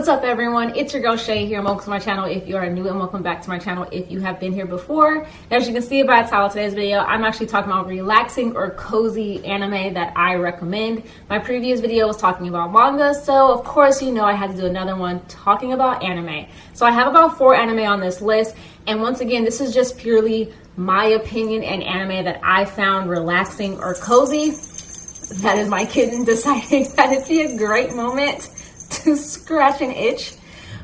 What's up everyone, it's your girl Shay here and welcome to my channel if you are new, and welcome back to my channel if you have been here before. As you can see by the title of today's video, I'm actually talking about relaxing or cozy anime that I recommend. My previous video was talking about manga, so of course you know I had to do another one talking about anime. So I have about 4 anime on this list, and once again this is just purely my opinion and anime that I found relaxing or cozy. That is my kitten deciding that it'd be a great moment to scratch an itch.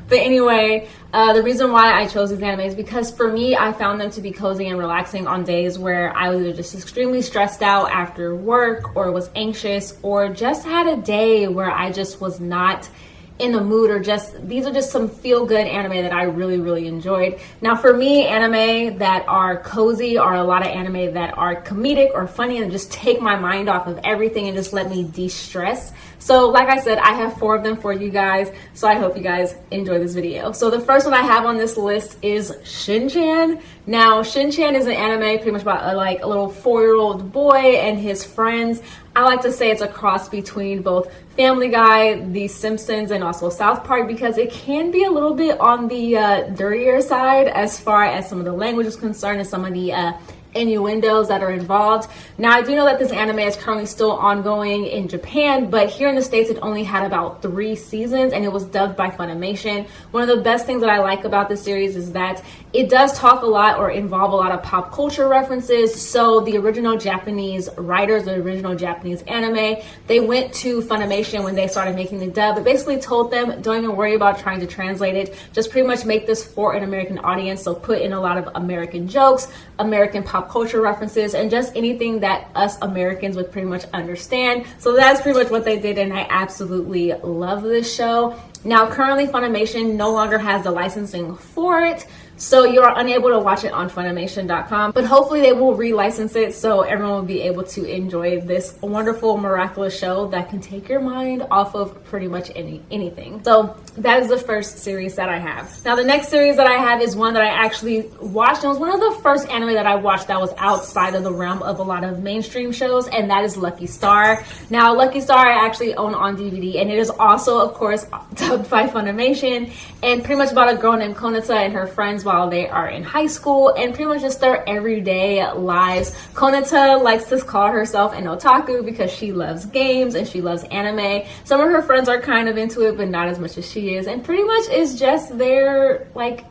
But anyway, the reason why I chose these animes is because for me, I found them to be cozy and relaxing on days where I was either just extremely stressed out after work or was anxious or just had a day where I just was not in the mood, or just these are just some feel-good anime that I really enjoyed. Now for me, anime that are cozy are a lot of anime that are comedic or funny and just take my mind off of everything and just let me de-stress. So like I said, I have 4 of them for you guys, so I hope you guys enjoy this video. So the first one I have on this list is Shinchan. Now Shinchan is an anime pretty much about a little 4-year-old boy and his friends. I like to say it's a cross between both Family Guy, The Simpsons, and also South Park, because it can be a little bit on the dirtier side as far as some of the language is concerned and some of the innuendos that are involved. Now I do know that this anime is currently still ongoing in Japan, but here in the States it only had about 3 seasons and it was dubbed by Funimation. One of the best things that I like about this series is that it does talk a lot or involve a lot of pop culture references. So the original Japanese writers, the original Japanese anime, they went to Funimation when they started making the dub, but basically told them, don't even worry about trying to translate it, just pretty much make this for an American audience. So put in a lot of American jokes, American pop culture references, and just anything that us Americans would pretty much understand. So that's pretty much what they did, and I absolutely love this show. Now currently Funimation no longer has the licensing for it, so you are unable to watch it on Funimation.com, but hopefully they will relicense it so everyone will be able to enjoy this wonderful, miraculous show that can take your mind off of pretty much anything. So that is the first series that I have. Now the next series that I have is one that I actually watched, and it was one of the first anime that I watched that was outside of the realm of a lot of mainstream shows, and that is Lucky Star. Now Lucky Star I actually own on DVD, and it is also of course dubbed by Funimation, and pretty much about a girl named Konata and her friends while they are in high school, and pretty much just their everyday lives. Konata likes to call herself an otaku because she loves games and she loves anime. Some of her friends are kind of into it, but not as much as she is, and pretty much is just their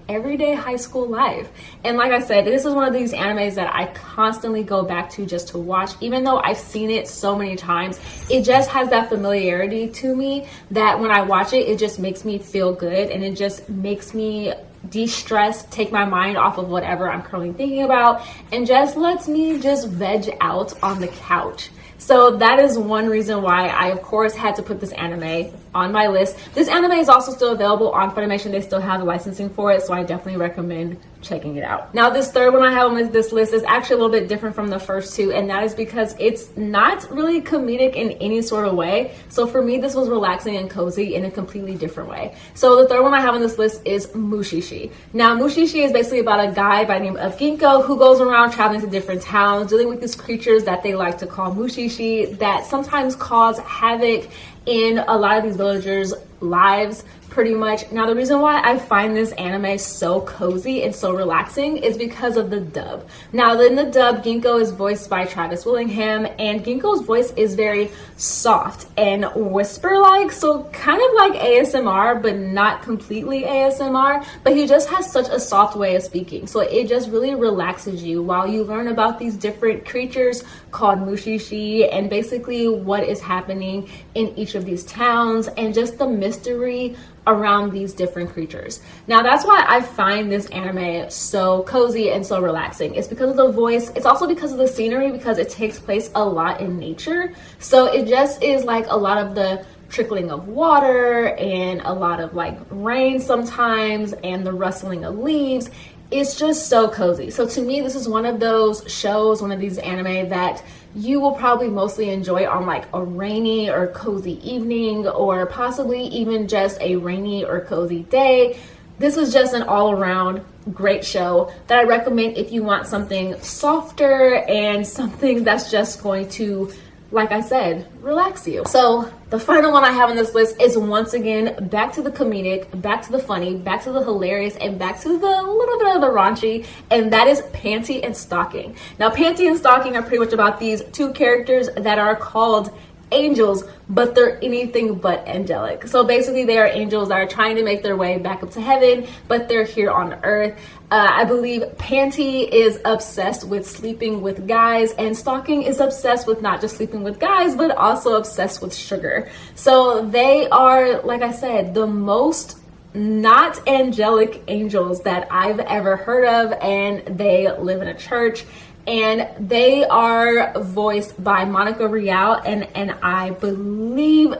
everyday high school life. And like I said, this is one of these animes that I constantly go back to just to watch. Even though I've seen it so many times, it just has that familiarity to me that when I watch it, it just makes me feel good, and it just makes me de-stress, take my mind off of whatever I'm currently thinking about, and just lets me just veg out on the couch. So that is one reason why I of course had to put this anime on my list. This anime is also still available on Funimation. They still have the licensing for it, so I definitely recommend checking it out. Now this third one I have on this list is actually a little bit different from the first 2, and that is because it's not really comedic in any sort of way. So for me this was relaxing and cozy in a completely different way. So the third one I have on this list is Mushishi. Now Mushishi is basically about a guy by the name of Ginkgo who goes around traveling to different towns, dealing with these creatures that they like to call Mushishi that sometimes cause havoc in a lot of these villagers' lives pretty much. Now the reason why I find this anime so cozy and so relaxing is because of the dub. Now in the dub, Ginkgo is voiced by Travis Willingham, and Ginkgo's voice is very soft and whisper-like, so kind of like ASMR, but not completely ASMR, but he just has such a soft way of speaking, so it just really relaxes you while you learn about these different creatures called Mushishi and basically what is happening in each of these towns and just the mystery around these different creatures. Now that's why I find this anime so cozy and so relaxing. It's because of the voice. It's also because of the scenery, because it takes place a lot in nature. So it just is like a lot of the trickling of water and a lot of rain sometimes and the rustling of leaves. It's just so cozy. So to me, this is one of those shows, one of these anime that you will probably mostly enjoy on a rainy or cozy evening, or possibly even just a rainy or cozy day. This is just an all-around great show that I recommend if you want something softer and something that's just going to like I said, relax you. So the final one I have on this list is once again back to the comedic, back to the funny, back to the hilarious, and back to the little bit of the raunchy, and that is Panty and Stocking. Now, Panty and Stocking are pretty much about these two characters that are called angels, but they're anything but angelic. So basically they are angels that are trying to make their way back up to heaven, but they're here on earth. I believe Panty is obsessed with sleeping with guys, and Stocking is obsessed with not just sleeping with guys, but also obsessed with sugar. So they are, like I said, the most not angelic angels that I've ever heard of, and they live in a church. And they are voiced by Monica Rial, and I believe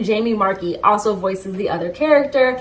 Jamie Markey also voices the other character.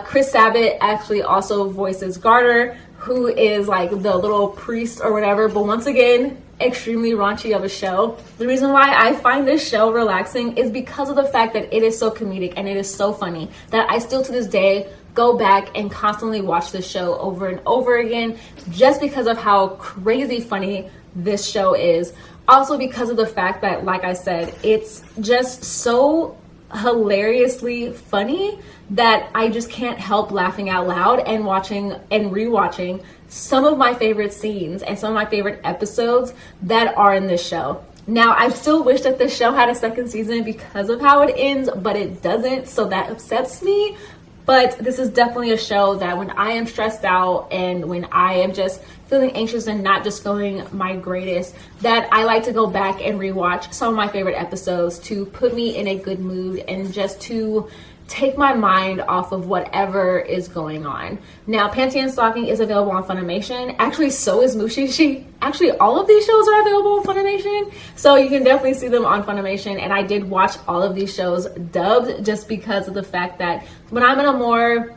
Chris Sabat actually also voices Garter, who is like the little priest or whatever. But once again, extremely raunchy of a show. The reason why I find this show relaxing is because of the fact that it is so comedic and it is so funny that I still to this day go back and constantly watch this show over and over again, just because of how crazy funny this show is. Also because of the fact that, like I said, it's just so hilariously funny that I just can't help laughing out loud and watching and rewatching some of my favorite scenes and some of my favorite episodes that are in this show. Now, I still wish that this show had a second season because of how it ends, but it doesn't, so that upsets me. But this is definitely a show that when I am stressed out and when I am just feeling anxious and not just feeling my greatest, that I like to go back and rewatch some of my favorite episodes to put me in a good mood and just to take my mind off of whatever is going on. Now, Panty and Stocking is available on Funimation. Actually, so is Mushishi. Actually, all of these shows are available on Funimation, so you can definitely see them on Funimation. And I did watch all of these shows dubbed just because of the fact that when I'm in a more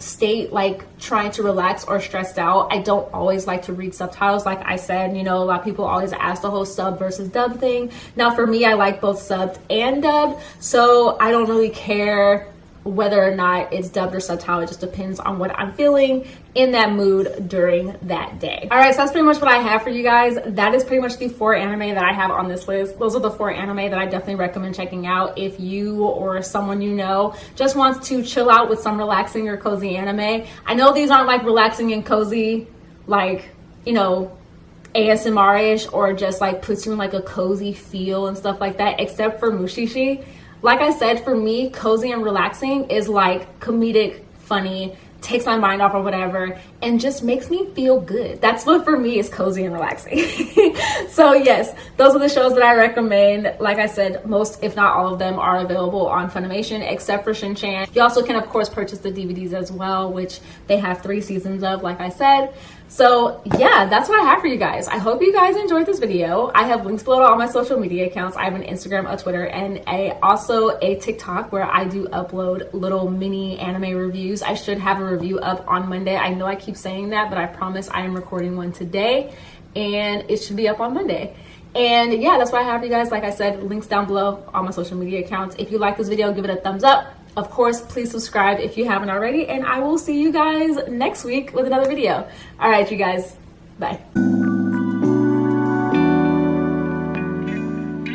state like trying to relax or stressed out, I don't always like to read subtitles. Like I said, you know, a lot of people always ask the whole sub versus dub thing. Now for me, I like both subbed and dubbed, so I don't really care whether or not it's dubbed or subtitled. It just depends on what I'm feeling in that mood during that day. All right, so that's pretty much what I have for you guys. That is pretty much the 4 anime that I have on this list. Those are the 4 anime that I definitely recommend checking out if you or someone you know just wants to chill out with some relaxing or cozy anime. I know these aren't like relaxing and cozy, like, you know, ASMR-ish, or just like puts you in like a cozy feel and stuff like that, except for Mushishi. Like I said, for me, cozy and relaxing is like comedic, funny, takes my mind off or whatever, and just makes me feel good. That's what for me is cozy and relaxing. So yes, those are the shows that I recommend. Like I said, most, if not all of them, are available on Funimation, except for Shinchan. You also can, of course, purchase the DVDs as well, which they have 3 seasons of, like I said. So yeah, that's what I have for you guys. I hope you guys enjoyed this video. I have links below to all my social media accounts. I have an Instagram, a Twitter, and also a TikTok where I do upload little mini anime reviews. I should have a review up on Monday. I know I keep saying that, but I promise I am recording one today and it should be up on Monday. And yeah, that's what I have for you guys. Like I said, links down below, all my social media accounts. If you like this video, give it a thumbs up. Of course, please subscribe if you haven't already, and I will see you guys next week with another video. All right, you guys, bye.